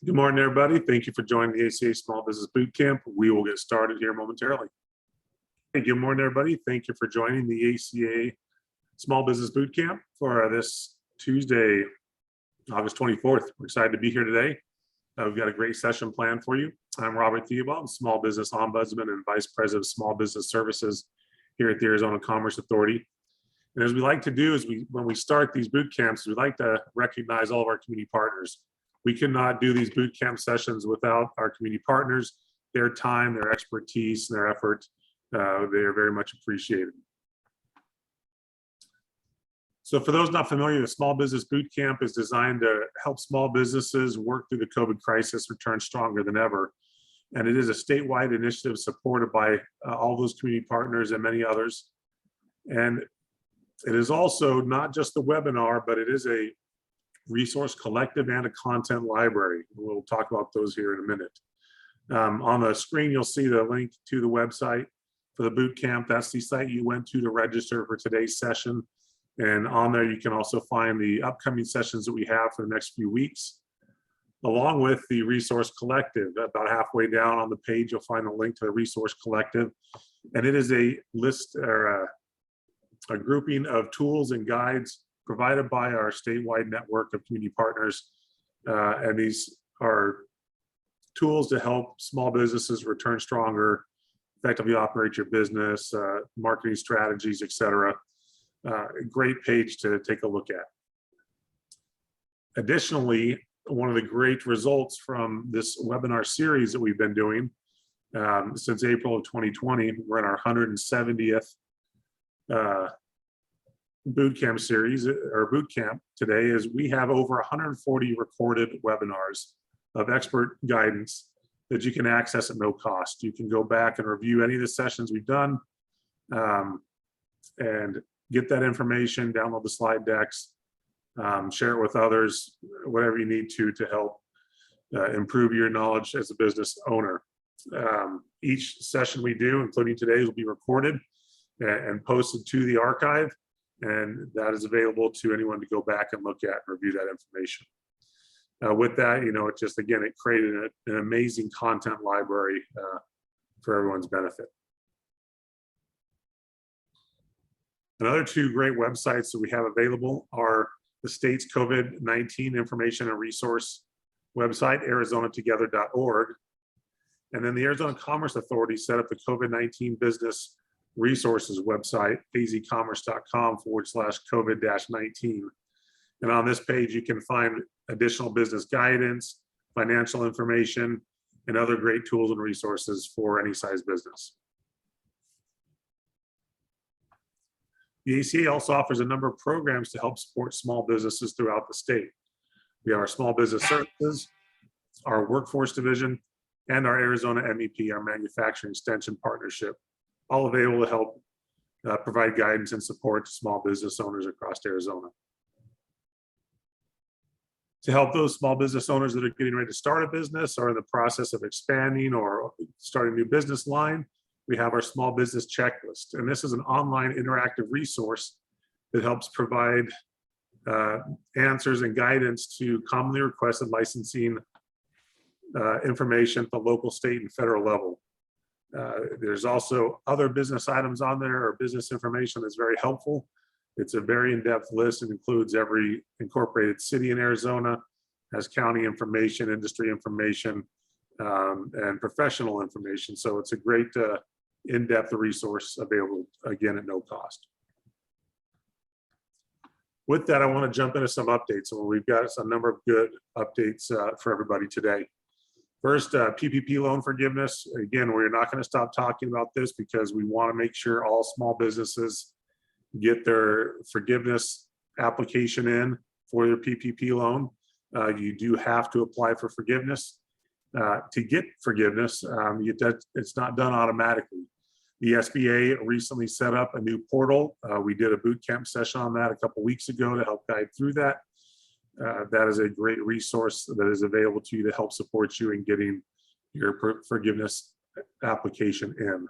Good morning, everybody. Thank you for joining the ACA Small Business Bootcamp. We will get started here momentarily. Hey, good morning, everybody. Thank you for joining the ACA Small Business Bootcamp for this Tuesday, August 24th. We're excited to be here today. We've got a great session planned for you. I'm Robert Theobald, Small Business Ombudsman and Vice President of Small Business Services here at the Arizona Commerce Authority. And as we like to do is when we start these boot camps, we like to recognize all of our community partners. We cannot do these boot camp sessions without our community partners. Their time, their expertise, and their effort, they are very much appreciated. So for those not familiar, the Small Business Bootcamp is designed to help small businesses work through the COVID crisis, return stronger than ever. And it is a statewide initiative supported by all those community partners and many others. And it is also not just the webinar, but it is a resource collective and a content library. We'll talk about those here in a minute. On the screen, you'll see the link to the website for the boot camp. That's the site you went to register for today's session. And on there, you can also find the upcoming sessions that we have for the next few weeks, along with the resource collective. About halfway down on the page, you'll find a link to the resource collective. And it is a list or a grouping of tools and guides provided by our statewide network of community partners. And these are tools to help small businesses return stronger, effectively operate your business, marketing strategies, etc. A great page to take a look at. Additionally, one of the great results from this webinar series that we've been doing since April of 2020, we're in our 170th bootcamp series or bootcamp today, is we have over 140 recorded webinars of expert guidance that you can access at no cost. You can go back and review any of the sessions we've done and get that information, download the slide decks, share it with others, whatever you need to help improve your knowledge as a business owner. Each session we do, including today's, will be recorded and posted to the archive. And that is available to anyone to go back and look at and review that information. With that, it just, again, it created an amazing content library for everyone's benefit. Another two great websites that we have available are the state's COVID-19 information and resource website, arizonatogether.org. And then the Arizona Commerce Authority set up the COVID-19 business resources website, azcommerce.com/COVID-19. And on this page, you can find additional business guidance, financial information, and other great tools and resources for any size business. The ACA also offers a number of programs to help support small businesses throughout the state. We have our Small Business Services, our Workforce Division, and our Arizona MEP, our Manufacturing Extension Partnership, all available to help provide guidance and support to small business owners across Arizona. To help those small business owners that are getting ready to start a business or in the process of expanding or starting a new business line, we have our small business checklist. And this is an online interactive resource that helps provide answers and guidance to commonly requested licensing information at the local, state, and federal level. There's also other business items on there or business information that's very helpful. It's a very in-depth list. It includes every incorporated city in Arizona, has county information, industry information, and professional information. So it's a great in-depth resource available, again, at no cost. With that, I want to jump into some updates. So we've got a number of good updates for everybody today. First, PPP loan forgiveness. Again, we're not going to stop talking about this because we want to make sure all small businesses get their forgiveness application in for their PPP loan. You do have to apply for forgiveness. To get forgiveness, it's not done automatically. The SBA recently set up a new portal. We did a boot camp session on that a couple weeks ago to help guide through that. That is a great resource that is available to you to help support you in getting your forgiveness application in.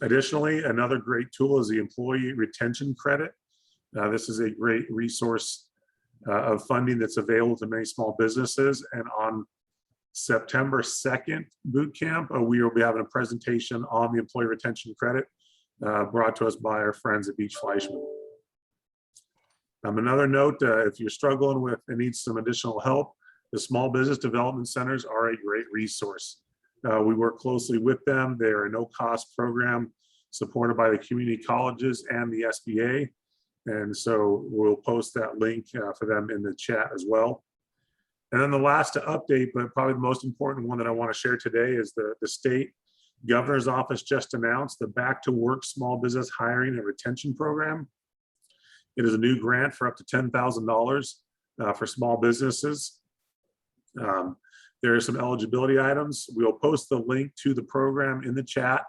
Additionally, another great tool is the employee retention credit. This is a great resource of funding that's available to many small businesses. And on September 2nd, Bootcamp, we will be having a presentation on the employee retention credit brought to us by our friends at Beach Fleischman. Another note, if you're struggling with and need some additional help, the Small Business Development Centers are a great resource. We work closely with them. They're a no-cost program supported by the community colleges and the SBA. And so we'll post that link for them in the chat as well. And then the last update, but probably the most important one that I want to share today, is the state governor's office just announced the Back to Work Small Business Hiring and Retention Program. It is a new grant for up to $10,000 for small businesses. There are some eligibility items. We'll post the link to the program in the chat,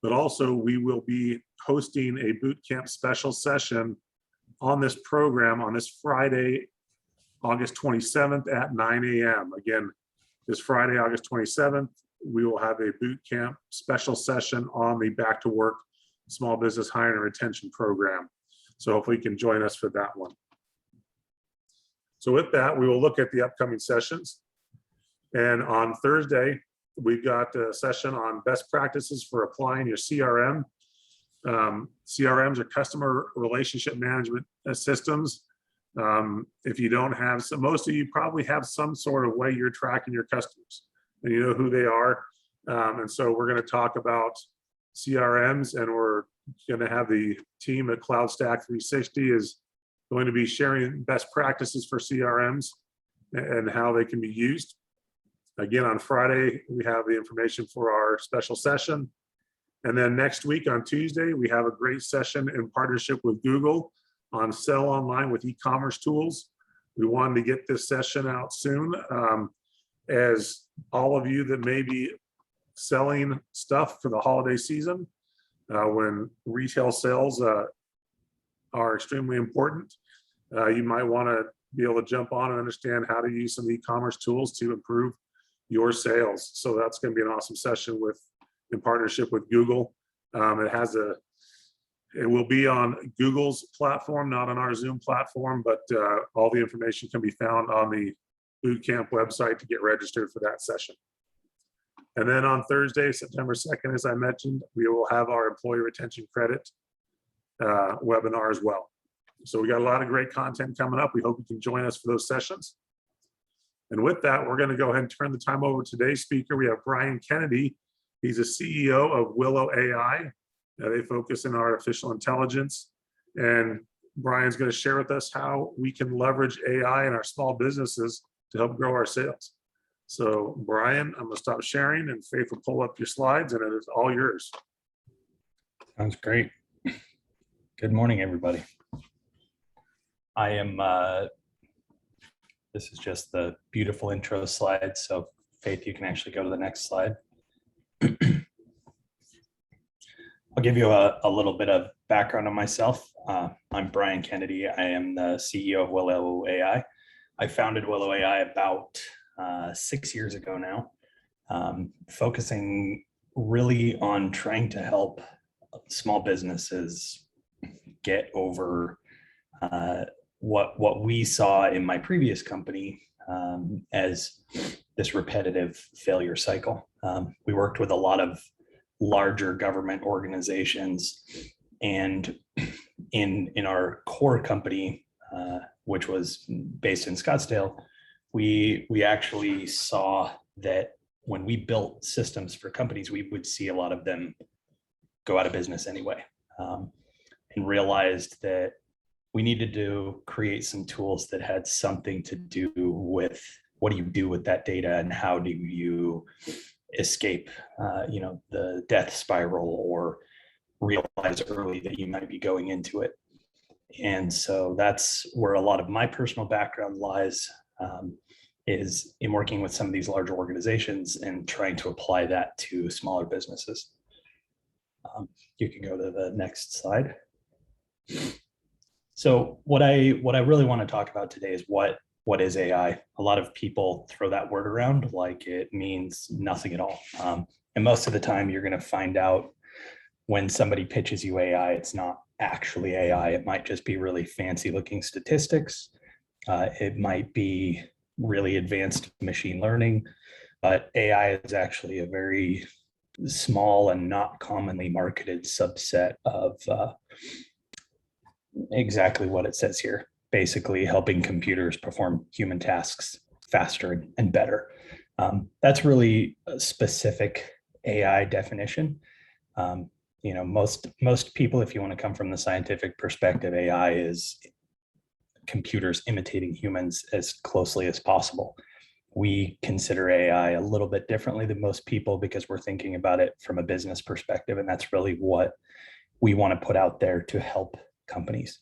but also we will be hosting a bootcamp special session on this program on this Friday, August 27th at 9 a.m. Again, this Friday, August 27th, we will have a bootcamp special session on the Back to Work Small Business Hiring and Retention Program. So hopefully you can join us for that one. So with that, we will look at the upcoming sessions. And on Thursday, we've got a session on best practices for applying your CRM. CRMs are customer relationship management systems. If you don't have, so most of you probably have some sort of way you're tracking your customers and you know who they are. And so we're going to talk about CRMs, and we're going to have the team at Cloud Stack 360 is going to be sharing best practices for CRMs and how they can be used. Again, on Friday, we have the information for our special session. And then next week on Tuesday, we have a great session in partnership with Google on Sell Online with e-commerce tools. We wanted to get this session out soon, as all of you that may be selling stuff for the holiday season, when retail sales are extremely important, you might want to be able to jump on and understand how to use some e-commerce tools to improve your sales. So that's going to be an awesome session in partnership with Google. It will be on Google's platform, not on our Zoom platform, but all the information can be found on the Bootcamp website to get registered for that session. And then on Thursday, September 2nd, as I mentioned, we will have our employee retention credit webinar as well. So we got a lot of great content coming up. We hope you can join us for those sessions. And with that, we're going to go ahead and turn the time over to today's speaker. We have Brian Kennedy. He's a CEO of Willow AI. They focus in artificial intelligence. And Brian's going to share with us how we can leverage AI in our small businesses to help grow our sales. So Brian, I'm going to stop sharing, and Faith will pull up your slides, and it is all yours. Sounds great. Good morning, everybody. I am, this is just the beautiful intro slide. So Faith, you can actually go to the next slide. I'll give you a little bit of background on myself. I'm Brian Kennedy. I am the CEO of Willow AI. I founded Willow AI about 6 years ago now, focusing really on trying to help small businesses get over what we saw in my previous company as this repetitive failure cycle. We worked with a lot of larger government organizations, and in our core company, which was based in Scottsdale, we actually saw that when we built systems for companies, we would see a lot of them go out of business anyway, and realized that we needed to create some tools that had something to do with what do you do with that data and how do you escape the death spiral or realize early that you might be going into it. And so that's where a lot of my personal background lies, is in working with some of these larger organizations and trying to apply that to smaller businesses. You can go to the next slide. So what I really want to talk about today is what is AI. A lot of people throw that word around like it means nothing at all. And most of the time you're going to find out when somebody pitches you AI, it's not actually AI. It might just be really fancy looking statistics. It might be really advanced machine learning, but AI is actually a very small and not commonly marketed subset of exactly what it says here, basically helping computers perform human tasks faster and better. That's really a specific AI definition. Most people, if you want to come from the scientific perspective, AI is computers imitating humans as closely as possible. We consider AI a little bit differently than most people because we're thinking about it from a business perspective, and that's really what we want to put out there to help companies.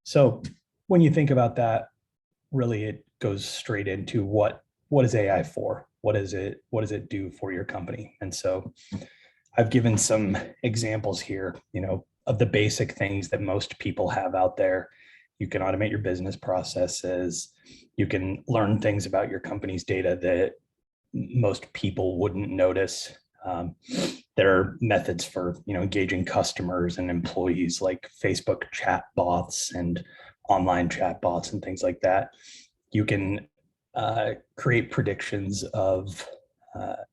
So when you think about that, really it goes straight into what is AI for? What does it do for your company? And so I've given some examples here, of the basic things that most people have out there. You can automate your business processes. You can learn things about your company's data that most people wouldn't notice. There are methods for engaging customers and employees like Facebook chat bots and online chat bots and things like that. You can create predictions of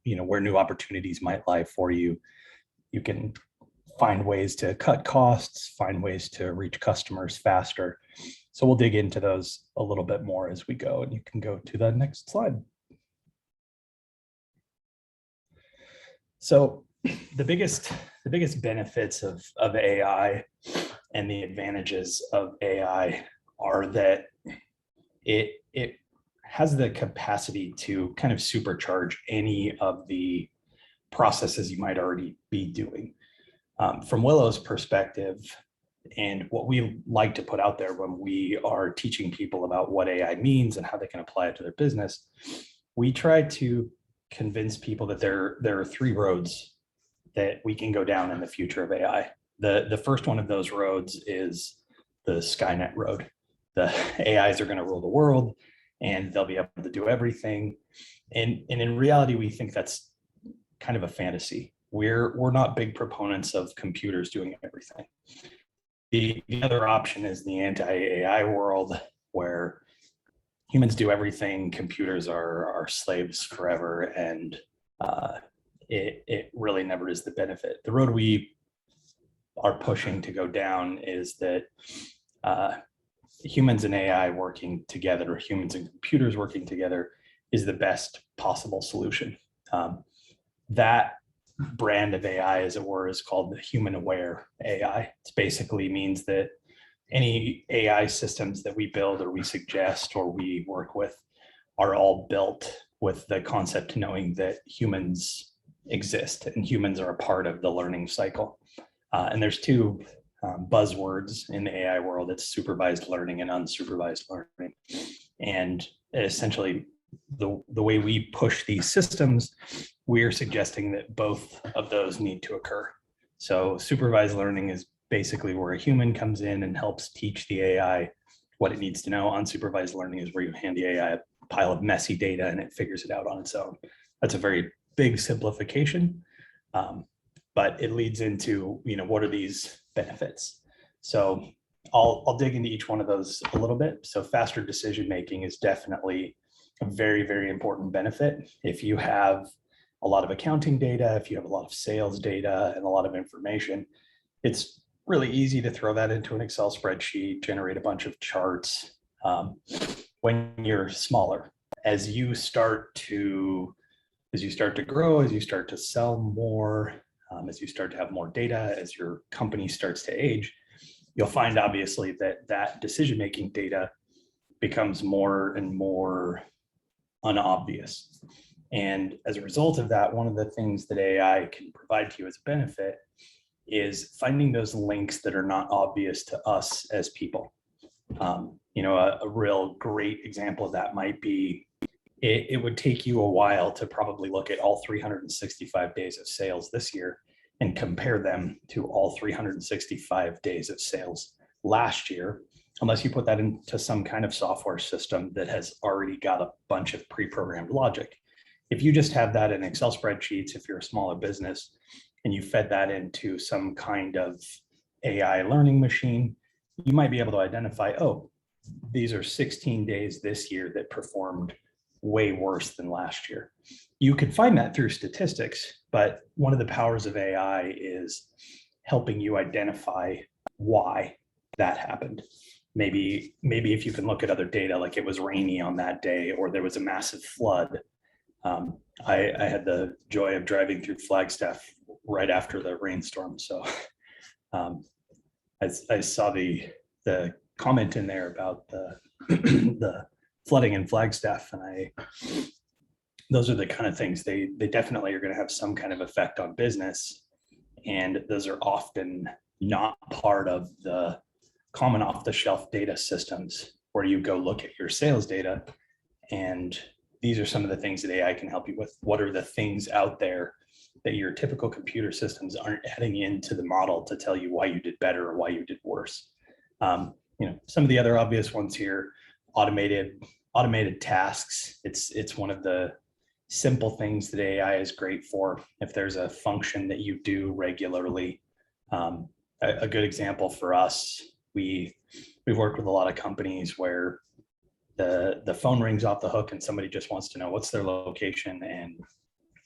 where new opportunities might lie for you. You can find ways to cut costs, find ways to reach customers faster. So we'll dig into those a little bit more as we go, and you can go to the next slide. So the biggest benefits of AI and the advantages of AI are that it has the capacity to kind of supercharge any of the processes you might already be doing. From Willow's perspective, and what we like to put out there when we are teaching people about what AI means and how they can apply it to their business, we try to convince people that there are three roads that we can go down in the future of AI. The first one of those roads is the Skynet road. The AIs are going to rule the world and they'll be able to do everything. And in reality, we think that's kind of a fantasy. We're not big proponents of computers doing everything. The other option is the anti-AI world, where humans do everything, computers are slaves forever, and it really never is the benefit. The road we are pushing to go down is that humans and AI working together, or humans and computers working together, is the best possible solution. That brand of AI, as it were, is called the human aware AI. It basically means that any AI systems that we build or we suggest or we work with are all built with the concept knowing that humans exist and humans are a part of the learning cycle. And there's two buzzwords in the AI world. It's supervised learning and unsupervised learning. And essentially, the way we push these systems, we're suggesting that both of those need to occur. So supervised learning is basically where a human comes in and helps teach the AI what it needs to know. Unsupervised learning is where you hand the AI a pile of messy data and it figures it out on its own. That's a very big simplification, but it leads into, what are these benefits? So I'll dig into each one of those a little bit. So faster decision-making is definitely a very, very important benefit. If you have a lot of accounting data, if you have a lot of sales data and a lot of information, it's really easy to throw that into an Excel spreadsheet, generate a bunch of charts. When you're smaller, as you start to grow, as you start to sell more, as you start to have more data, as your company starts to age, you'll find obviously that decision-making data becomes more and more unobvious. And as a result of that, one of the things that AI can provide to you as a benefit is finding those links that are not obvious to us as people. A real great example of that might be, it would take you a while to probably look at all 365 days of sales this year and compare them to all 365 days of sales last year, unless you put that into some kind of software system that has already got a bunch of pre-programmed logic. If you just have that in Excel spreadsheets, if you're a smaller business and you fed that into some kind of AI learning machine, you might be able to identify, oh, these are 16 days this year that performed way worse than last year. You could find that through statistics, but one of the powers of AI is helping you identify why that happened. Maybe if you can look at other data, like it was rainy on that day, or there was a massive flood. I had the joy of driving through Flagstaff right after the rainstorm. So I saw the comment in there about the the flooding in Flagstaff, and those are the kind of things they definitely are going to have some kind of effect on business, and those are often not part of the common off-the-shelf data systems where you go look at your sales data. And these are some of the things that AI can help you with. What are the things out there that your typical computer systems aren't adding into the model to tell you why you did better or why you did worse? Some of the other obvious ones here: automated tasks. It's one of the simple things that AI is great for. If there's a function that you do regularly, a good example for us, we've worked with a lot of companies where the phone rings off the hook and somebody just wants to know what's their location and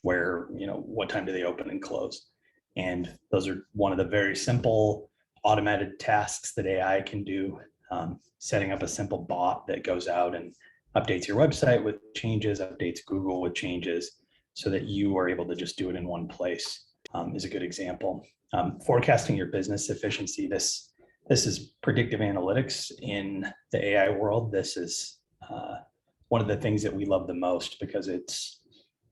where, what time do they open and close. And those are one of the very simple automated tasks that AI can do. Setting up a simple bot that goes out and updates your website with changes, updates Google with changes, so that you are able to just do it in one place, is a good example. Forecasting your business efficiency. This is predictive analytics in the AI world. This is one of the things that we love the most, because it's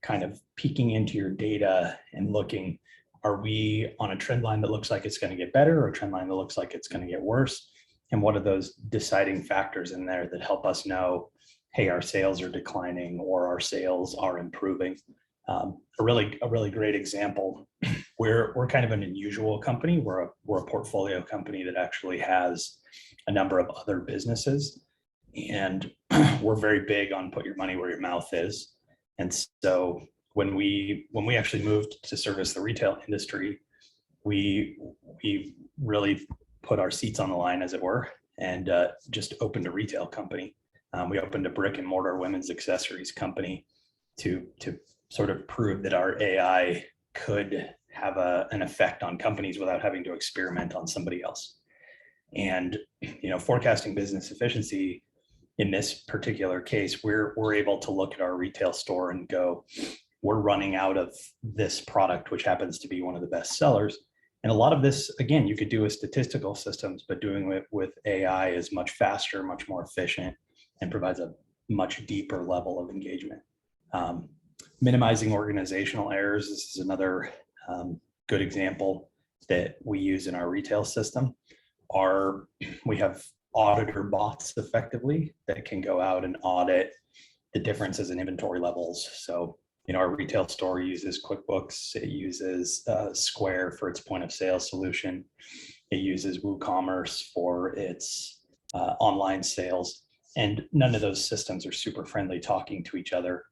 kind of peeking into your data and looking, are we on a trend line that looks like it's going to get better, or a trend line that looks like it's going to get worse? And what are those deciding factors in there that help us know, hey, our sales are declining or our sales are improving? A really great example. We're kind of an unusual company. We're a portfolio company that actually has a number of other businesses, and we're very big on put your money where your mouth is. And so when we actually moved to service the retail industry, we really put our seats on the line, as it were, and just opened a retail company. We opened a brick and mortar women's accessories company to sort of prove that our AI could have an effect on companies without having to experiment on somebody else. And forecasting business efficiency, in this particular case, we're able to look at our retail store and go, we're running out of this product, which happens to be one of the best sellers. And a lot of this, again, you could do with statistical systems, but doing it with AI is much faster, much more efficient, and provides a much deeper level of engagement. Minimizing organizational errors. This is another good example that we use in our retail system. We have auditor bots effectively that can go out and audit the differences in inventory levels. So, our retail store uses QuickBooks. It uses Square for its point of sale solution. It uses WooCommerce for its online sales. And none of those systems are super friendly talking to each other.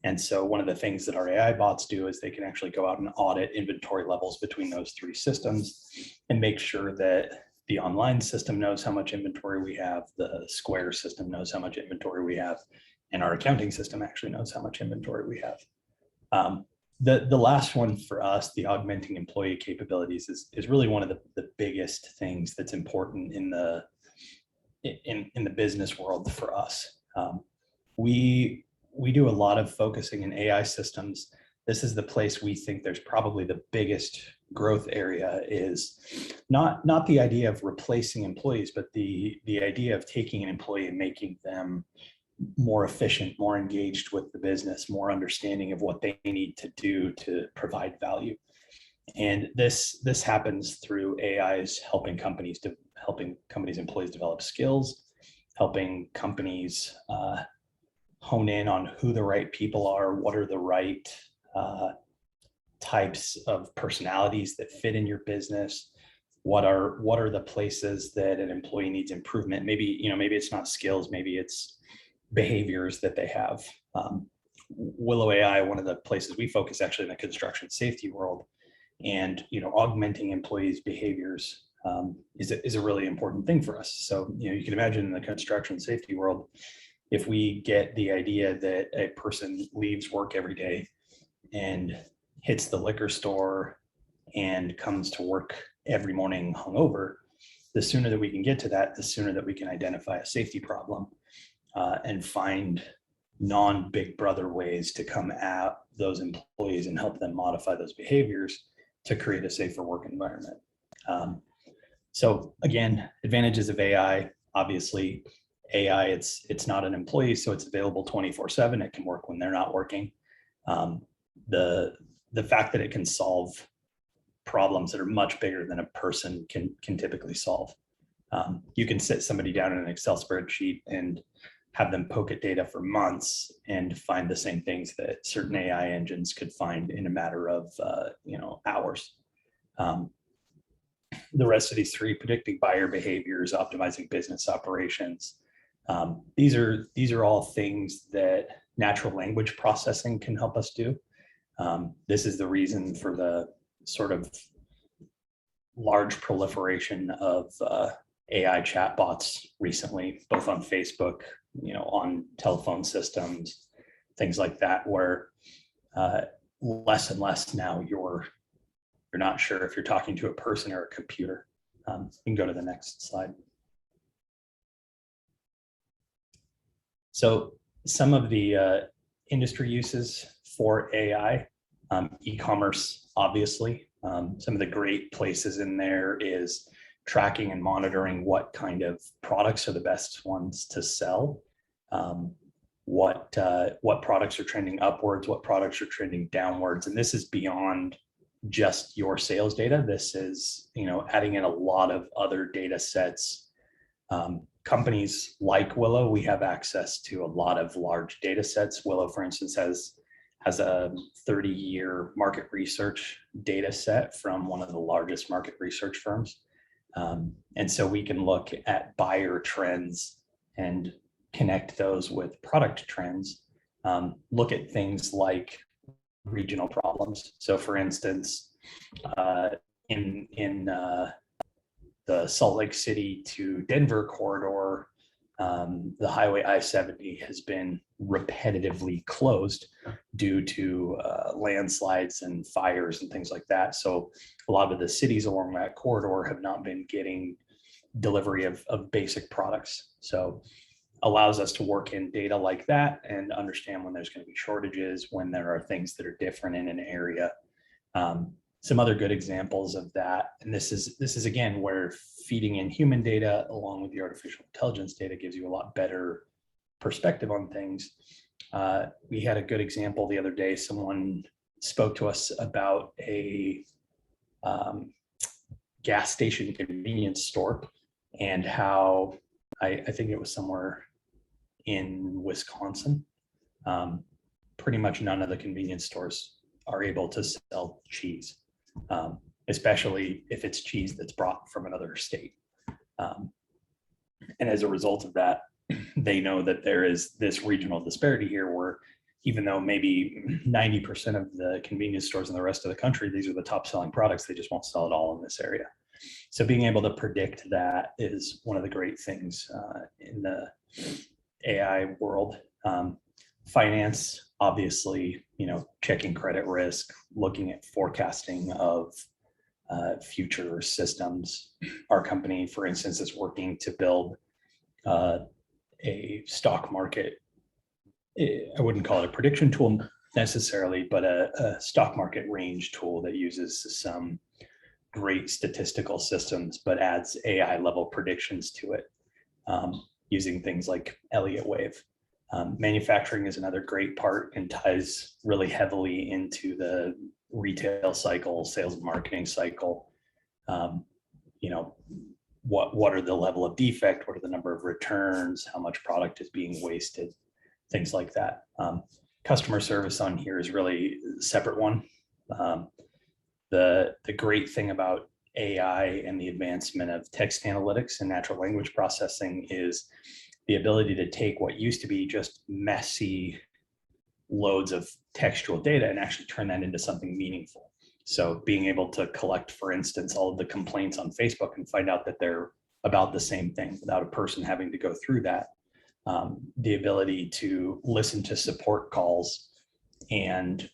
And so one of the things that our AI bots do is they can actually go out and audit inventory levels between those three systems and make sure that the online system knows how much inventory we have, the Square system knows how much inventory we have, and our accounting system actually knows how much inventory we have. The last one for us, the augmenting employee capabilities, is really one of the biggest things that's important in the business world for us. We do a lot of focusing in AI systems. This is the place we think there's probably the biggest growth area, is not the idea of replacing employees, but the idea of taking an employee and making them more efficient, more engaged with the business, more understanding of what they need to do to provide value. And this happens through AIs helping companies employees develop skills, helping companies hone in on who the right people are, what are the right types of personalities that fit in your business, what are the places that an employee needs improvement. Maybe it's not skills, maybe it's behaviors that they have. Willow AI, one of the places we focus actually in the construction safety world, and augmenting employees' behaviors is a really important thing for us. So, you can imagine in the construction safety world, if we get the idea that a person leaves work every day and hits the liquor store and comes to work every morning hungover, the sooner that we can get to that, the sooner that we can identify a safety problem and find non-big brother ways to come at those employees and help them modify those behaviors to create a safer work environment. So again, advantages of AI, obviously AI, it's not an employee, so it's available 24/7. It can work when they're not working. The fact that it can solve problems that are much bigger than a person can typically solve. You can sit somebody down in an Excel spreadsheet and have them poke at data for months and find the same things that certain AI engines could find in a matter of hours. The rest of these three, predicting buyer behaviors, optimizing business operations, these are all things that natural language processing can help us do. This is the reason for the sort of large proliferation of AI chatbots recently, both on Facebook, on telephone systems, things like that, where less and less now you're not sure if you're talking to a person or a computer. You can go to the next slide. So some of the industry uses for AI, e-commerce, obviously. Some of the great places in there is tracking and monitoring what kind of products are the best ones to sell, what products are trending upwards, what products are trending downwards. And this is beyond just your sales data. This is, adding in a lot of other data sets. Companies like Willow, we have access to a lot of large data sets. Willow, for instance, has a 30-year market research data set from one of the largest market research firms. And so we can look at buyer trends and connect those with product trends, look at things like regional problems. So for instance, in the Salt Lake City to Denver corridor, the highway I-70 has been repetitively closed due to landslides and fires and things like that. So a lot of the cities along that corridor have not been getting delivery of basic products. So allows us to work in data like that and understand when there's going to be shortages, when there are things that are different in an area. Some other good examples of that, and this is again where feeding in human data along with the artificial intelligence data gives you a lot better perspective on things. We had a good example the other day. Someone spoke to us about a gas station convenience store and how I think it was somewhere in Wisconsin. Pretty much none of the convenience stores are able to sell cheese, especially if it's cheese that's brought from another state. And as a result of that, they know that there is this regional disparity here where even though maybe 90% of the convenience stores in the rest of the country, these are the top selling products, they just won't sell it all in this area. So being able to predict that is one of the great things in the AI world. Finance, obviously, checking credit risk, looking at forecasting of future systems. Our company, for instance, is working to build a stock market. I wouldn't call it a prediction tool necessarily, but a stock market range tool that uses some great statistical systems, but adds AI level predictions to it, using things like Elliott wave. Manufacturing is another great part and ties really heavily into the retail cycle, sales and marketing cycle. What are the level of defect? What are the number of returns? How much product is being wasted? Things like that. Customer service on here is really a separate one. The great thing about AI and the advancement of text analytics and natural language processing is the ability to take what used to be just messy loads of textual data and actually turn that into something meaningful. So being able to collect, for instance, all of the complaints on Facebook and find out that they're about the same thing without a person having to go through that. The ability to listen to support calls and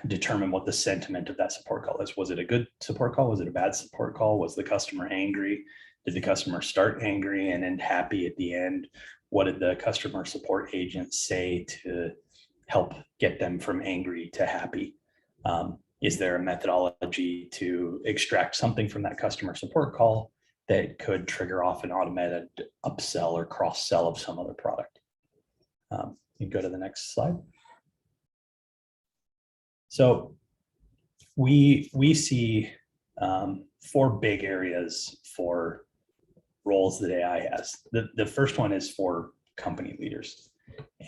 determine what the sentiment of that support call is. Was it a good support call? Was it a bad support call? Was the customer angry? Did the customer start angry and end happy at the end? What did the customer support agent say to help get them from angry to happy? Is there a methodology to extract something from that customer support call that could trigger off an automated upsell or cross sell of some other product? You go to the next slide. So we see 4 big areas for roles that AI has. The first one is for company leaders,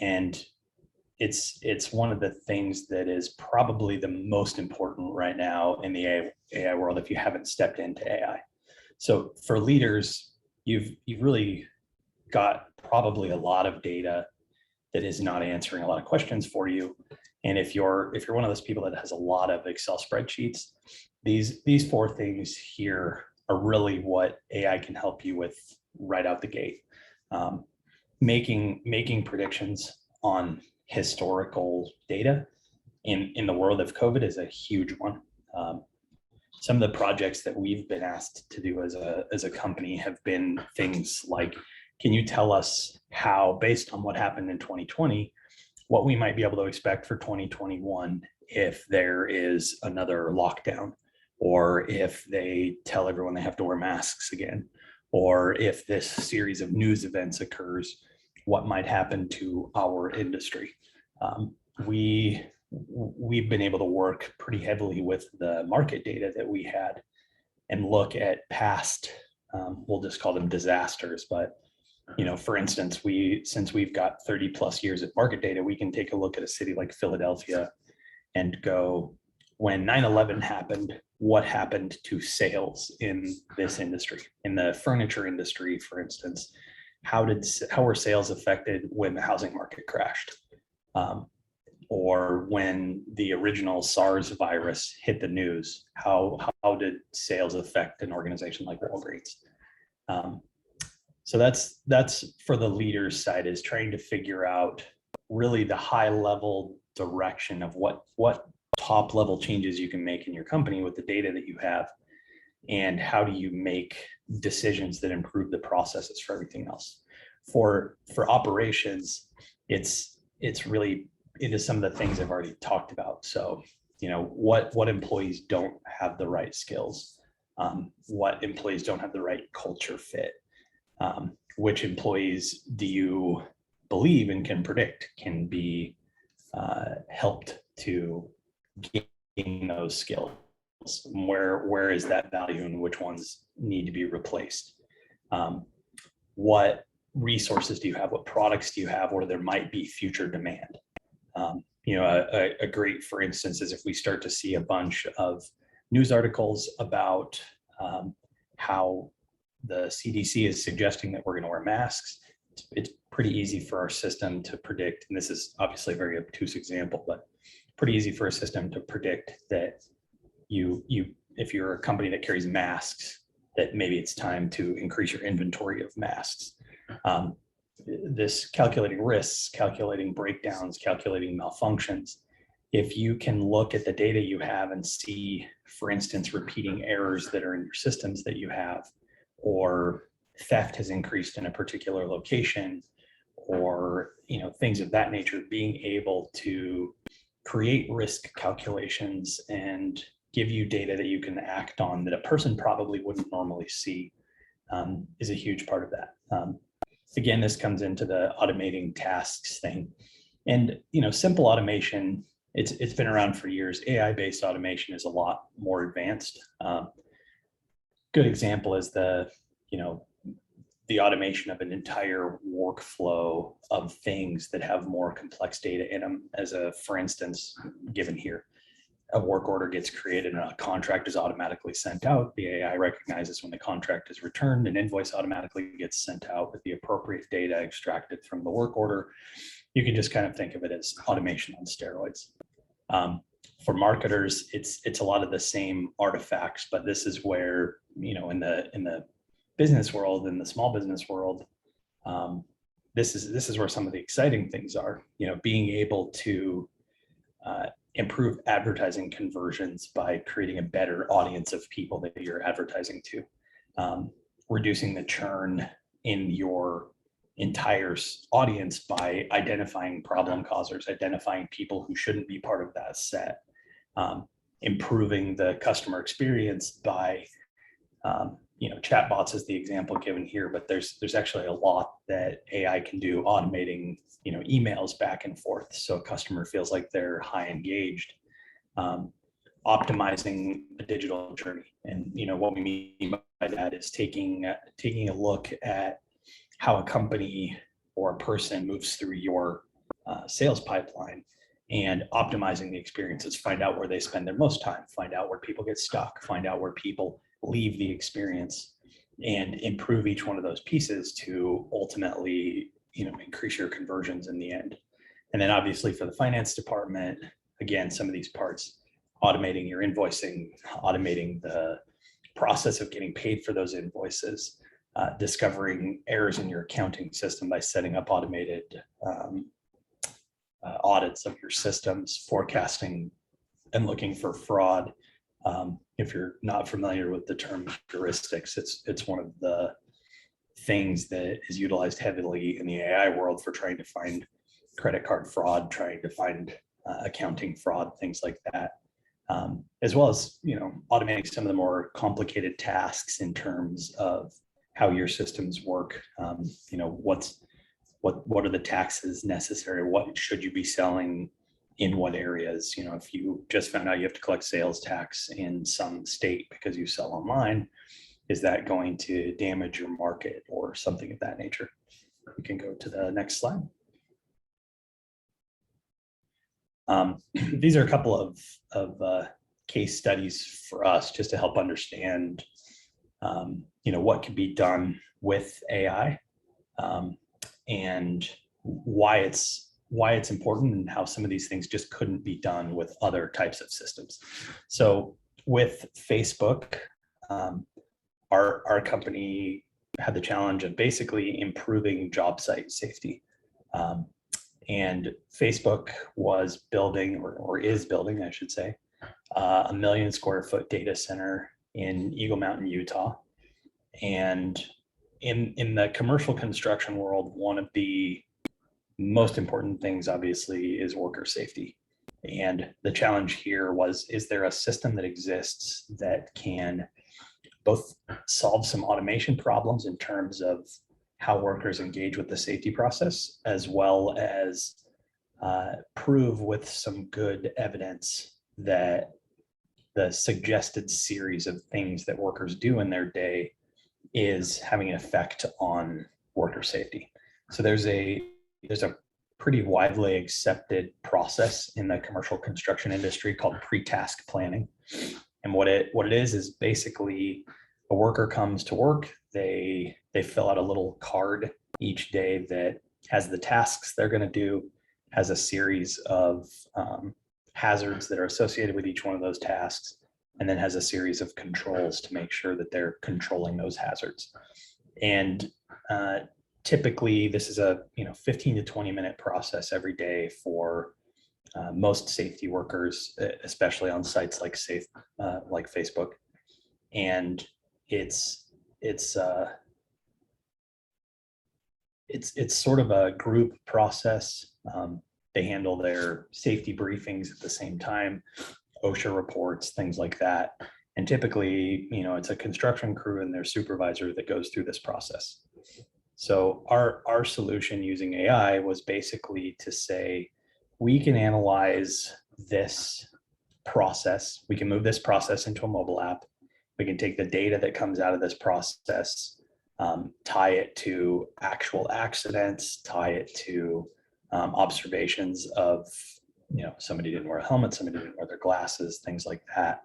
and it's one of the things that is probably the most important right now in the AI world if you haven't stepped into AI. So for leaders, you've really got probably a lot of data that is not answering a lot of questions for you. And if you're one of those people that has a lot of Excel spreadsheets, these 4 things here are really what AI can help you with right out the gate. Making predictions on historical data in the world of COVID is a huge one. Some of the projects that we've been asked to do as a company have been things like, can you tell us how, based on what happened in 2020, what we might be able to expect for 2021 if there is another lockdown, or if they tell everyone they have to wear masks again, or if this series of news events occurs, what might happen to our industry? We've been able to work pretty heavily with the market data that we had and look at past, we'll just call them disasters, but for instance, since we've got 30 plus years of market data, we can take a look at a city like Philadelphia and go, when 9/11 happened, what happened to sales in this industry? In the furniture industry, for instance, how were sales affected when the housing market crashed? Or when the original SARS virus hit the news, how did sales affect an organization like Walgreens? So that's for the leaders side, is trying to figure out really the high level direction of what top level changes you can make in your company with the data that you have, and how do you make decisions that improve the processes for everything else. For operations, it's really into some of the things I've already talked about. So what employees don't have the right skills, what employees don't have the right culture fit. Which employees do you believe and can predict can be helped to gain those skills? Where is that value and which ones need to be replaced? What resources do you have? What products do you have where there might be future demand? A great, for instance, is if we start to see a bunch of news articles about how the CDC is suggesting that we're going to wear masks. It's pretty easy for our system to predict, and this is obviously a very obtuse example, but pretty easy for a system to predict that if you're a company that carries masks, that maybe it's time to increase your inventory of masks. This calculating risks, calculating breakdowns, calculating malfunctions. If you can look at the data you have and see, for instance, repeating errors that are in your systems that you have, or theft has increased in a particular location, or things of that nature, being able to create risk calculations and give you data that you can act on that a person probably wouldn't normally see is a huge part of that. Again, this comes into the automating tasks thing. And simple automation, it's been around for years. AI-based automation is a lot more advanced. Good example is the automation of an entire workflow of things that have more complex data in them. For instance, given here, a work order gets created and a contract is automatically sent out. The AI recognizes when the contract is returned, an invoice automatically gets sent out with the appropriate data extracted from the work order. You can just kind of think of it as automation on steroids. For marketers, it's a lot of the same artifacts, but this is where, in the business world, in the small business world, this is where some of the exciting things are. Being able to improve advertising conversions by creating a better audience of people that you're advertising to, reducing the churn in your entire audience by identifying problem causers, identifying people who shouldn't be part of that set, improving the customer experience by, chatbots is the example given here, but there's actually a lot that AI can do, automating, emails back and forth, so a customer feels like they're high engaged, optimizing the digital journey. And what we mean by that is taking a look at how a company or a person moves through your sales pipeline and optimizing the experiences. Find out where they spend their most time, find out where people get stuck, find out where people leave the experience, and improve each one of those pieces to ultimately increase your conversions in the end. And then obviously for the finance department, again, some of these parts, automating your invoicing, automating the process of getting paid for those invoices, discovering errors in your accounting system by setting up automated audits of your systems, forecasting and looking for fraud. If you're not familiar with the term heuristics, it's one of the things that is utilized heavily in the AI world for trying to find credit card fraud, trying to find accounting fraud, things like that. As well as, automating some of the more complicated tasks in terms of how your systems work. What are the taxes necessary? What should you be selling in what areas? If you just found out you have to collect sales tax in some state because you sell online, is that going to damage your market or something of that nature? We can go to the next slide. These are a couple of case studies for us just to help understand, what can be done with AI, and why it's important, and how some of these things just couldn't be done with other types of systems. So with Facebook, our company had the challenge of basically improving job site safety. And Facebook was building, or is building, I should say, a 1 million square foot data center in Eagle Mountain, Utah. And in the commercial construction world, one of the most important things, obviously, is worker safety. And the challenge here was, is there a system that exists that can both solve some automation problems in terms of how workers engage with the safety process, as well as prove with some good evidence that the suggested series of things that workers do in their day is having an effect on worker safety. So there's a pretty widely accepted process in the commercial construction industry called pre-task planning. And what it is basically a worker comes to work, they fill out a little card each day that has the tasks they're going to do, has a series of hazards that are associated with each one of those tasks, and then has a series of controls to make sure that they're controlling those hazards. And typically this is a 15 to 20 minute process every day for most safety workers, especially on sites like Facebook. And it's sort of a group process. They handle their safety briefings at the same time, OSHA reports, things like that. And typically, it's a construction crew and their supervisor that goes through this process. So our solution using AI was basically to say, we can analyze this process. We can move this process into a mobile app. We can take the data that comes out of this process, tie it to actual accidents, tie it to observations of, somebody didn't wear a helmet, somebody didn't wear their glasses, things like that,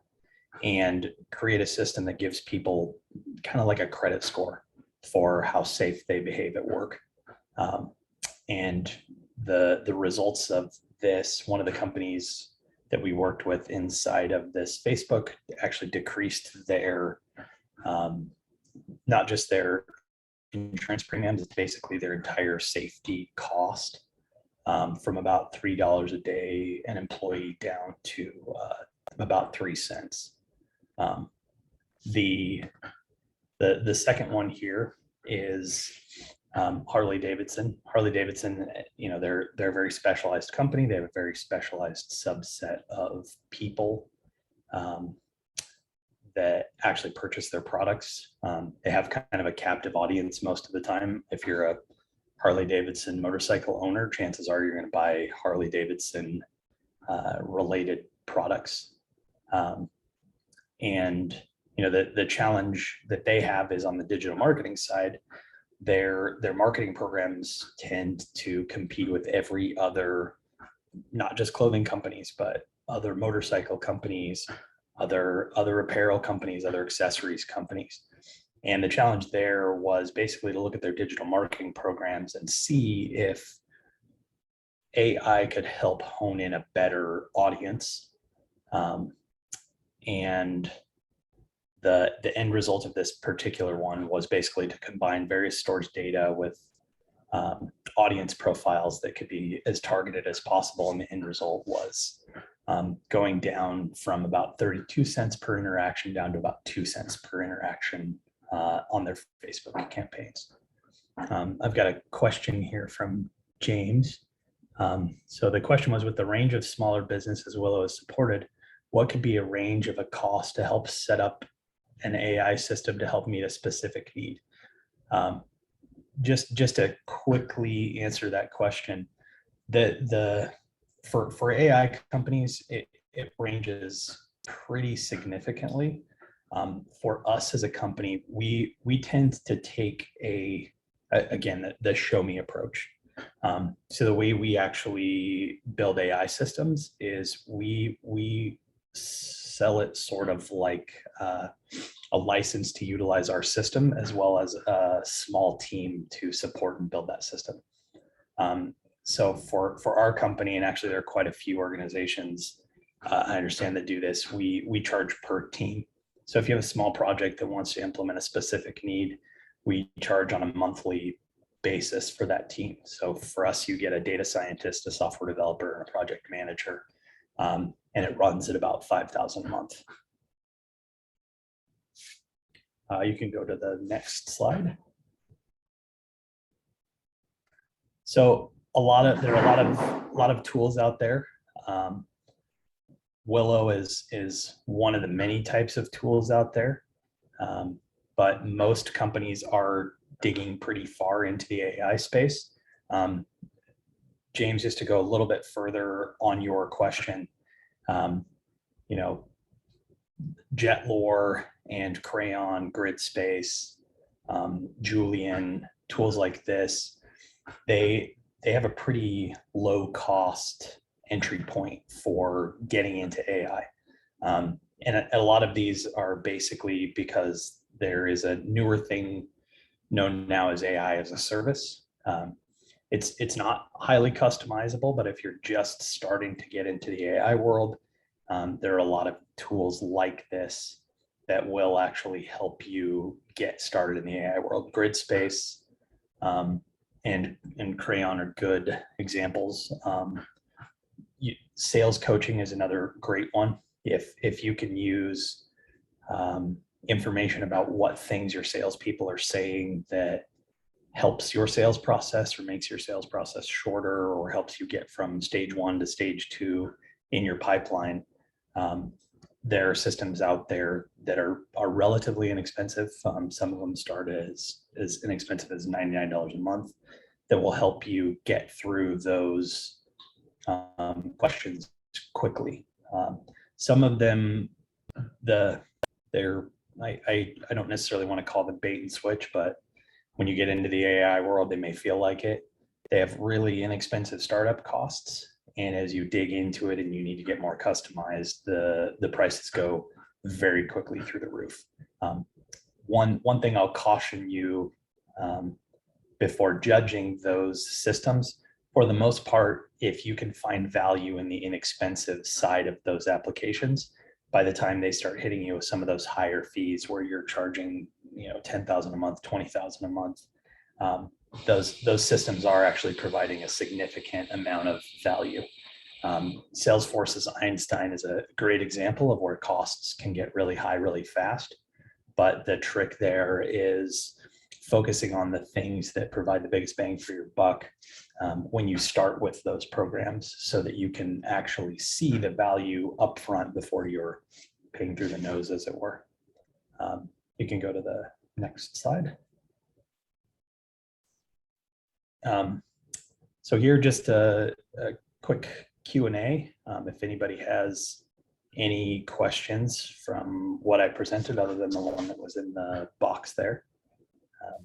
and create a system that gives people kind of like a credit score for how safe they behave at work. And the results of this, one of the companies that we worked with inside of this Facebook actually decreased their, not just their insurance premiums, it's basically their entire safety cost, from about $3 a day an employee down to about 3 cents. The second one here is Harley Davidson. Harley Davidson, they're a very specialized company. They have a very specialized subset of people that actually purchase their products. They have kind of a captive audience most of the time. If you're a Harley Davidson motorcycle owner, chances are you're going to buy Harley Davidson related products. And the challenge that they have is on the digital marketing side. Their marketing programs tend to compete with every other, not just clothing companies, but other motorcycle companies, other apparel companies, other accessories companies. And the challenge there was basically to look at their digital marketing programs and see if AI could help hone in a better audience. And the end result of this particular one was basically to combine various stores data with audience profiles that could be as targeted as possible. And the end result was going down from about 32 cents per interaction down to about 2 cents per interaction on their Facebook campaigns. I've got a question here from James. So the question was, with the range of smaller businesses Willow has supported, what could be a range of a cost to help set up an AI system to help meet a specific need? Just to quickly answer that question, for AI companies, it ranges pretty significantly. For us as a company, we tend to take again, the show me approach. So the way we actually build AI systems is we sell it sort of like a license to utilize our system, as well as a small team to support and build that system. So for our company, and actually there are quite a few organizations I understand that do this, we charge per team. So if you have a small project that wants to implement a specific need, we charge on a monthly basis for that team. So for us, you get a data scientist, a software developer, and a project manager, and it runs at about $5,000 a month. You can go to the next slide. So there are a lot of tools out there. Willow is one of the many types of tools out there, but most companies are digging pretty far into the AI space. James, just to go a little bit further on your question, Jetlore and Crayon, GridSpace, Julian, tools like this, they have a pretty low cost entry point for getting into AI. And a lot of these are basically because there is a newer thing known now as AI as a service. It's not highly customizable, but if you're just starting to get into the AI world, there are a lot of tools like this that will actually help you get started in the AI world. GridSpace and Crayon are good examples. Sales coaching is another great one. If you can use information about what things your salespeople are saying that helps your sales process or makes your sales process shorter or helps you get from stage 1 to stage 2 in your pipeline, there are systems out there that are relatively inexpensive. Some of them start as inexpensive as $99 a month that will help you get through those questions quickly. Some of them, I don't necessarily want to call them bait and switch, but when you get into the AI world, they may feel like it. They have really inexpensive startup costs. And as you dig into it and you need to get more customized, the prices go very quickly through the roof. One thing I'll caution you before judging those systems, for the most part, if you can find value in the inexpensive side of those applications, by the time they start hitting you with some of those higher fees where you're charging, $10,000 a month, $20,000 a month, those systems are actually providing a significant amount of value. Salesforce's Einstein is a great example of where costs can get really high really fast. But the trick there is focusing on the things that provide the biggest bang for your buck when you start with those programs, so that you can actually see the value upfront before you're paying through the nose, as it were. You can go to the next slide. So here, just a quick Q&A. If anybody has any questions from what I presented, other than the one that was in the box there.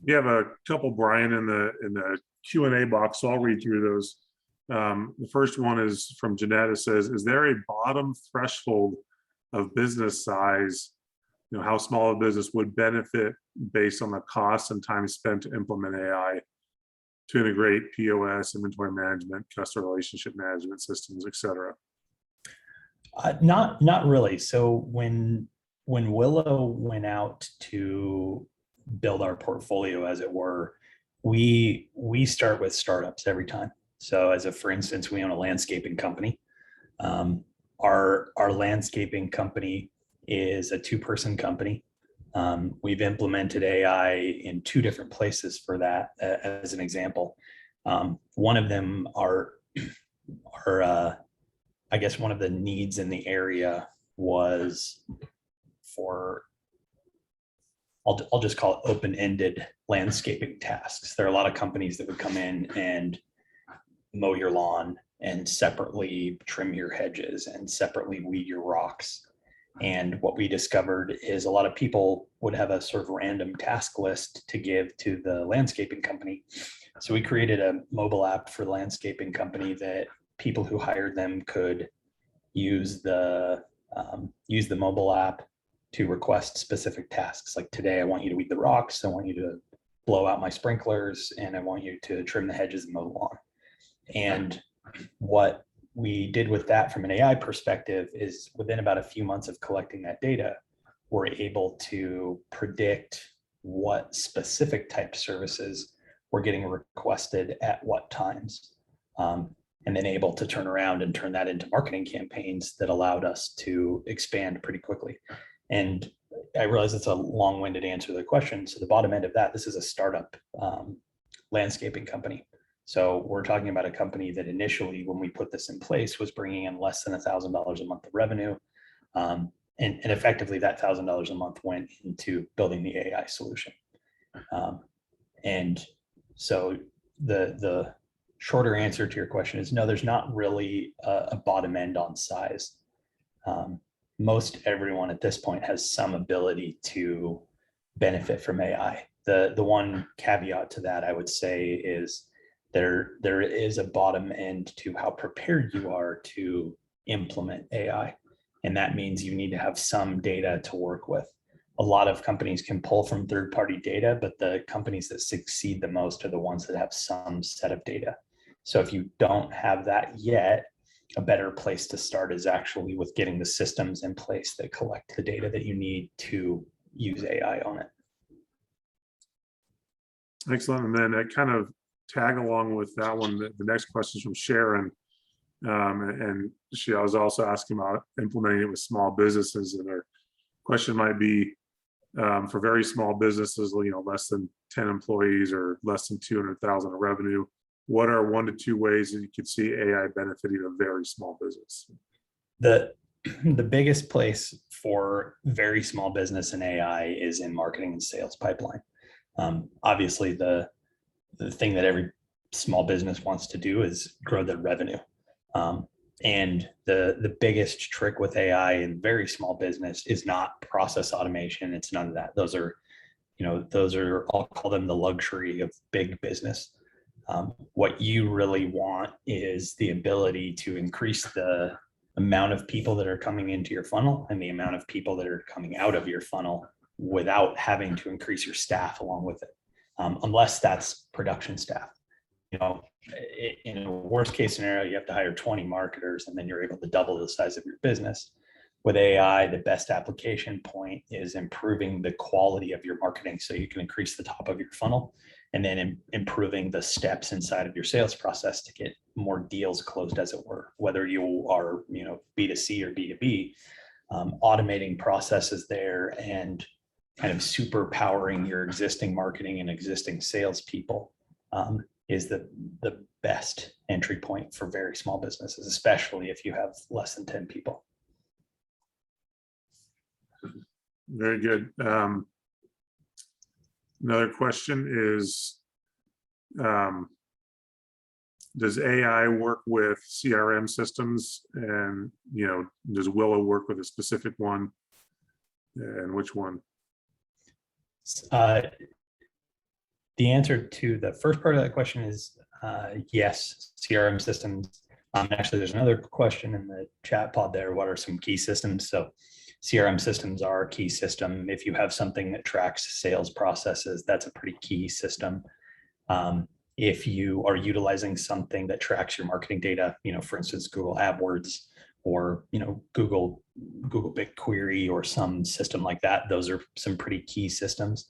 You have a couple, Brian, in the Q&A box, so I'll read through those. The first one is from Jeanette. It says, is there a bottom threshold of business size, how small a business would benefit based on the cost and time spent to implement AI to integrate POS, inventory management, customer relationship management systems, et cetera? Not really. So when Willow went out to build our portfolio, as it were, we start with startups every time. So for instance, we own a landscaping company. Our landscaping company is a 2-person company. We've implemented AI in 2 different places for that, as an example. One of them are I guess one of the needs in the area was for, I'll just call it open-ended landscaping tasks. There are a lot of companies that would come in and mow your lawn and separately trim your hedges and separately weed your rocks. And what we discovered is a lot of people would have a sort of random task list to give to the landscaping company. So we created a mobile app for the landscaping company that people who hired them could use the mobile app to request specific tasks. Like, today, I want you to weed the rocks, I want you to blow out my sprinklers, and I want you to trim the hedges and mow the lawn. And what we did with that from an AI perspective is, within about a few months of collecting that data, we're able to predict what specific type services were getting requested at what times, and then able to turn around and turn that into marketing campaigns that allowed us to expand pretty quickly. And I realize it's a long-winded answer to the question. So the bottom end of that, this is a startup landscaping company. So we're talking about a company that initially, when we put this in place, was bringing in less than $1,000 a month of revenue. And effectively, that $1,000 a month went into building the AI solution. And so the shorter answer to your question is no, there's not really a bottom end on size. Most everyone at this point has some ability to benefit from AI. The one caveat to that, I would say, is there is a bottom end to how prepared you are to implement AI. And that means you need to have some data to work with. A lot of companies can pull from third-party data, but the companies that succeed the most are the ones that have some set of data. So if you don't have that yet, a better place to start is actually with getting the systems in place that collect the data that you need to use AI on it. Excellent. And then I kind of tag along with that one. The next question is from Sharon. And I was also asking about implementing it with small businesses. And her question might be, for very small businesses, less than 10 employees or less than 200,000 of revenue, what are 1 to 2 ways that you could see AI benefiting a very small business? The biggest place for very small business and AI is in marketing and sales pipeline. Obviously, the thing that every small business wants to do is grow their revenue. And the biggest trick with AI in very small business is not process automation. It's none of that. Those are, I'll call them the luxury of big business. What you really want is the ability to increase the amount of people that are coming into your funnel and the amount of people that are coming out of your funnel without having to increase your staff along with it, unless that's production staff. in a worst case scenario, you have to hire 20 marketers and then you're able to double the size of your business. With AI, the best application point is improving the quality of your marketing so you can increase the top of your funnel, and then improving the steps inside of your sales process to get more deals closed, as it were, whether you are, B2C or B2B, automating processes there and kind of super powering your existing marketing and existing salespeople is the best entry point for very small businesses, especially if you have less than 10 people. Very good. Another question is, does AI work with CRM systems, and does Willow work with a specific one, and which one? The answer to the first part of that question is yes, CRM systems. Actually, there's another question in the chat pod there. What are some key systems? So CRM systems are a key system. If you have something that tracks sales processes, that's a pretty key system. If you are utilizing something that tracks your marketing data, for instance, Google AdWords or, Google BigQuery or some system like that, those are some pretty key systems.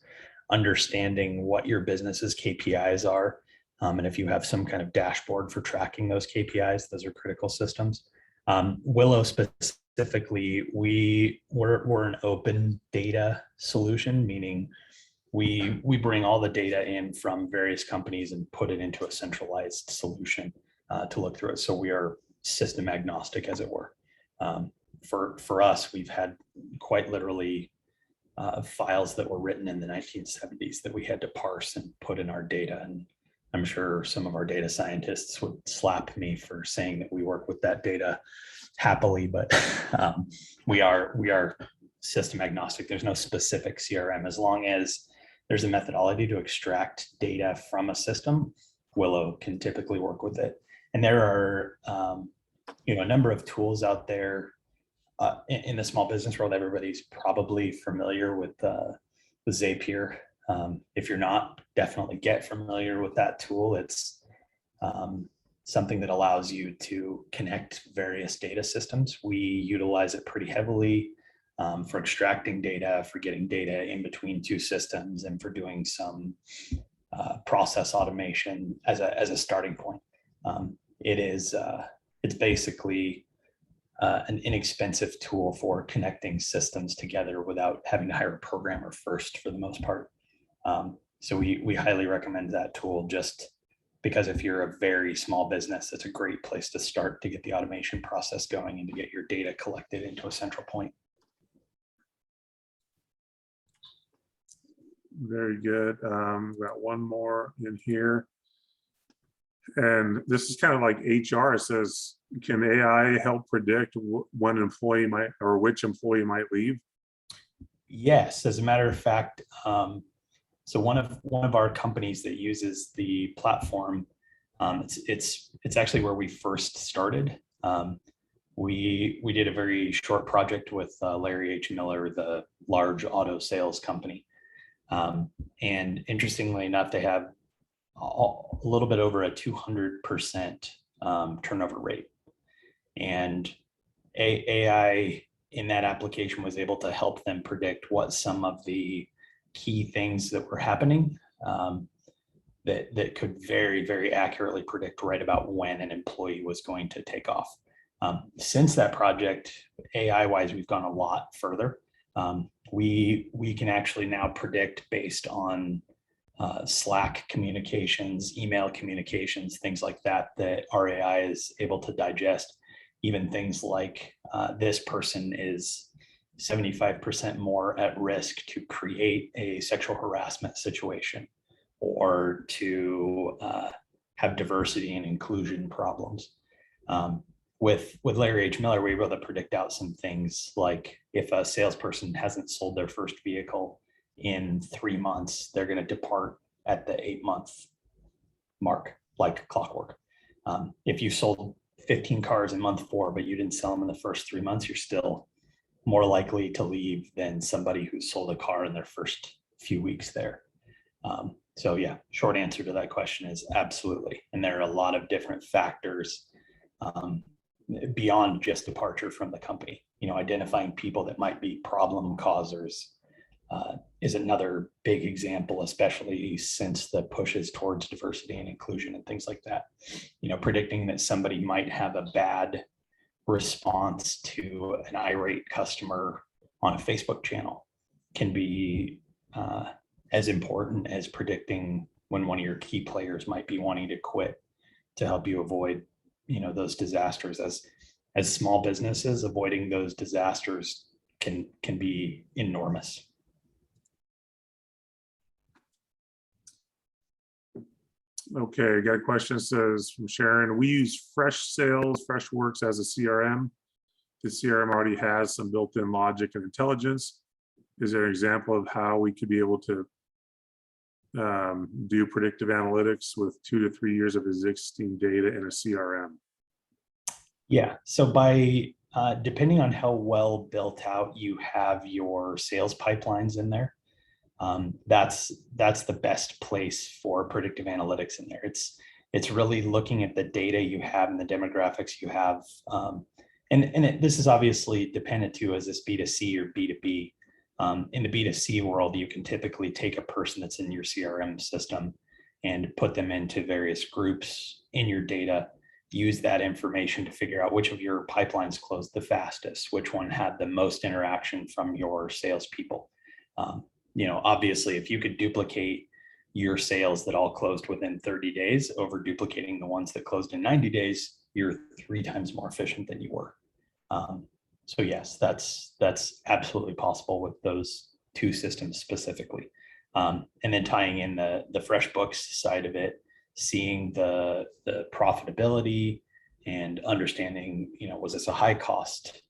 Understanding what your business's KPIs are, and if you have some kind of dashboard for tracking those KPIs, those are critical systems. Willow specifically, we're an open data solution, meaning we bring all the data in from various companies and put it into a centralized solution to look through it. So we are system agnostic, as it were. For us, we've had quite literally files that were written in the 1970s that we had to parse and put in our data. And I'm sure some of our data scientists would slap me for saying that we work with that data happily, but we are system agnostic. There's no specific CRM. As long as there's a methodology to extract data from a system, Willow can typically work with it. And there are a number of tools out there in the small business world. Everybody's probably familiar with Zapier. If you're not, definitely get familiar with that tool. It's something that allows you to connect various data systems. We utilize it pretty heavily for extracting data, for getting data in between two systems, and for doing some process automation as a starting point. It's basically an inexpensive tool for connecting systems together without having to hire a programmer first, for the most part. So we highly recommend that tool, just because if you're a very small business, it's a great place to start to get the automation process going and to get your data collected into a central point. Very good. We've got one more in here. And this is kind of like HR. It says, can AI help predict when employee might, or which employee might leave? Yes, as a matter of fact, so one of our companies that uses the platform, it's actually where we first started. We did a very short project with Larry H. Miller, the large auto sales company. And interestingly enough, they have a little bit over a 200% turnover rate. And AI in that application was able to help them predict what some of the key things that were happening that could very, very accurately predict right about when an employee was going to take off. Since that project, AI-wise, we've gone a lot further. We can actually now predict based on Slack communications, email communications, things like that, that our AI is able to digest. Even things like this person is 75% more at risk to create a sexual harassment situation, or to have diversity and inclusion problems. With Larry H. Miller, we were able to predict out some things like, if a salesperson hasn't sold their first vehicle in 3 months, they're going to depart at the 8-month mark, like clockwork. If you sold 15 cars in month 4, but you didn't sell them in the first 3 months, you're still more likely to leave than somebody who sold a car in their first few weeks there. So yeah, short answer to that question is absolutely. And there are a lot of different factors beyond just departure from the company. Identifying people that might be problem causers is another big example, especially since the pushes towards diversity and inclusion and things like that. Predicting that somebody might have a bad response to an irate customer on a Facebook channel can be as important as predicting when one of your key players might be wanting to quit, to help you avoid those disasters. As small businesses, avoiding those disasters can be enormous. Okay, got a question, says from Sharon. We use Freshworks as a CRM. The CRM already has some built-in logic and intelligence. Is there an example of how we could be able to do predictive analytics with 2 to 3 years of existing data in a CRM? Yeah, so by depending on how well built out you have your sales pipelines in there, that's the best place for predictive analytics in there. It's really looking at the data you have and the demographics you have. This is obviously dependent too, as this B2C or B2B. In the B2C world, you can typically take a person that's in your CRM system and put them into various groups in your data, use that information to figure out which of your pipelines closed the fastest, which one had the most interaction from your salespeople. Obviously, if you could duplicate your sales that all closed within 30 days over duplicating the ones that closed in 90 days, you're 3 times more efficient than you were. So yes, that's absolutely possible with those 2 systems specifically. And then tying in the FreshBooks side of it, seeing the profitability and understanding, was this a high cost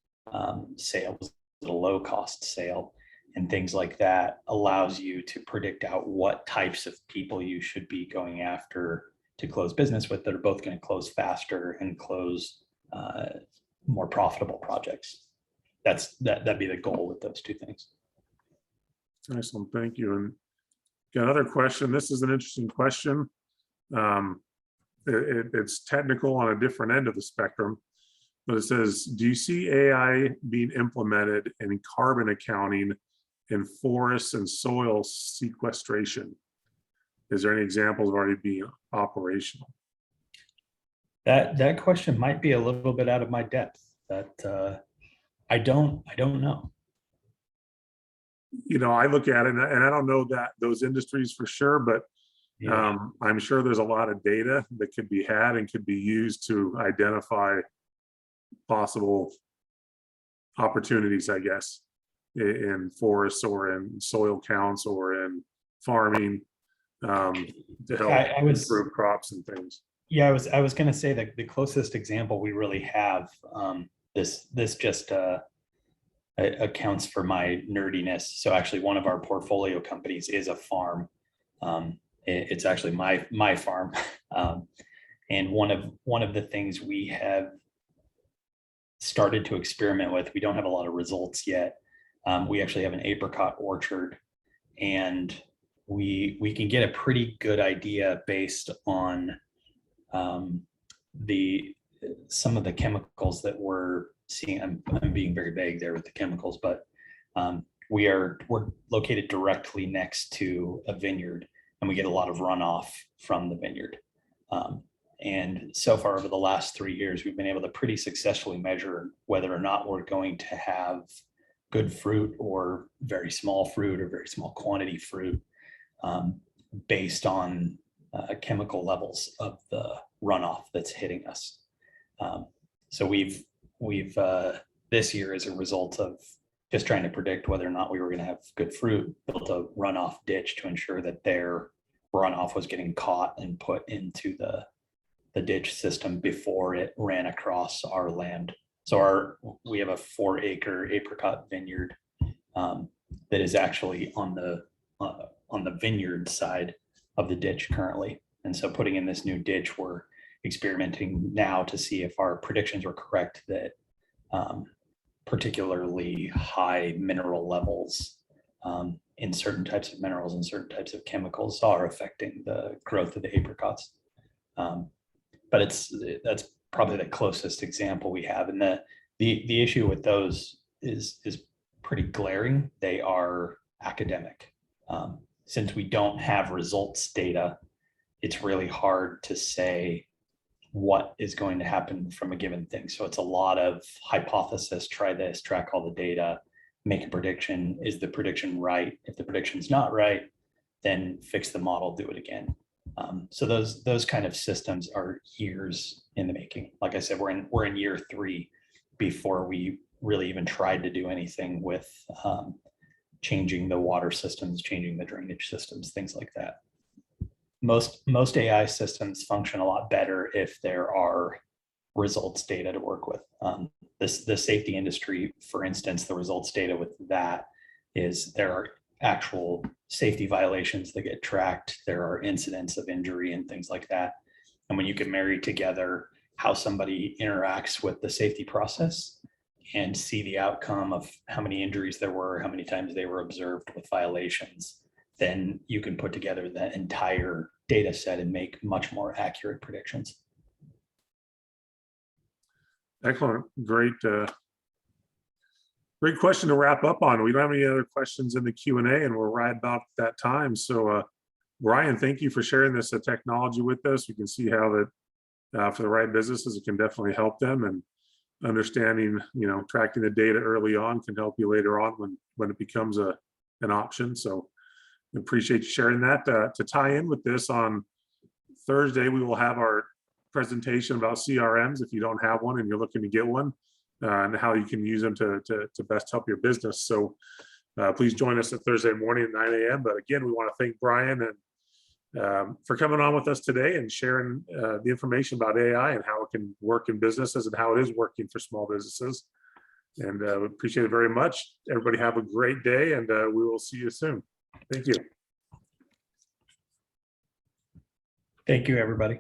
sale? Was it a low cost sale? And things like that allows you to predict out what types of people you should be going after to close business with that are both going to close faster and close more profitable projects. That'd be the goal with those 2 things. Excellent, thank you. And got another question. This is an interesting question. It's technical on a different end of the spectrum, but it says, do you see AI being implemented in carbon accounting in forests and soil sequestration? Is there any examples of already being operational? That question might be a little bit out of my depth. That I don't know. I look at it and I don't know that those industries for sure, but Yeah. I'm sure there's a lot of data that could be had and could be used to identify possible opportunities, I guess, in forests or in soil counts or in farming to help improve crops and things. Yeah, I was going to say that the closest example we really have, this just accounts for my nerdiness. So actually, one of our portfolio companies is a farm. It's actually my farm, and one of the things we have started to experiment with. We don't have a lot of results yet. We actually have an apricot orchard, and we can get a pretty good idea based on some of the chemicals that we're seeing. I'm being very vague there with the chemicals, but we're located directly next to a vineyard, and we get a lot of runoff from the vineyard. And so far over the last 3 years, we've been able to pretty successfully measure whether or not we're going to have good fruit or very small fruit or very small quantity fruit based on chemical levels of the runoff that's hitting us. So we've this year, as a result of just trying to predict whether or not we were going to have good fruit, built a runoff ditch to ensure that their runoff was getting caught and put into the ditch system before it ran across our land. So we have a 4-acre apricot vineyard that is actually on the vineyard side of the ditch currently. And so putting in this new ditch, we're experimenting now to see if our predictions were correct that particularly high mineral levels in certain types of minerals and certain types of chemicals are affecting the growth of the apricots. But that's probably the closest example we have. And the issue with those is pretty glaring. They are academic. Since we don't have results data, it's really hard to say what is going to happen from a given thing. So it's a lot of hypothesis, try this, track all the data, make a prediction. Is the prediction right? If the prediction's not right, then fix the model, do it again. So those kind of systems are years in the making. Like I said, we're in year 3 before we really even tried to do anything with changing the water systems, changing the drainage systems, things like that. Most AI systems function a lot better if there are results data to work with. The safety industry, for instance, the results data with that is there are actual safety violations that get tracked. There are incidents of injury and things like that. And when you can marry together how somebody interacts with the safety process and see the outcome of how many injuries there were, how many times they were observed with violations, then you can put together the entire data set and make much more accurate predictions. Excellent. Great question to wrap up on. We don't have any other questions in the Q&A, and we're right about that time. So Brian, thank you for sharing this technology with us. We can see how that for the right businesses, it can definitely help them, and understanding, tracking the data early on can help you later on when it becomes an option. So I appreciate you sharing that. To tie in with this, on Thursday, we will have our presentation about CRMs if you don't have one and you're looking to get one, and how you can use them to best help your business. So please join us at Thursday morning at 9 a.m. But again, we want to thank Brian and for coming on with us today and sharing the information about AI and how it can work in businesses and how it is working for small businesses. And we appreciate it very much. Everybody have a great day, and we will see you soon. Thank you. Thank you, everybody.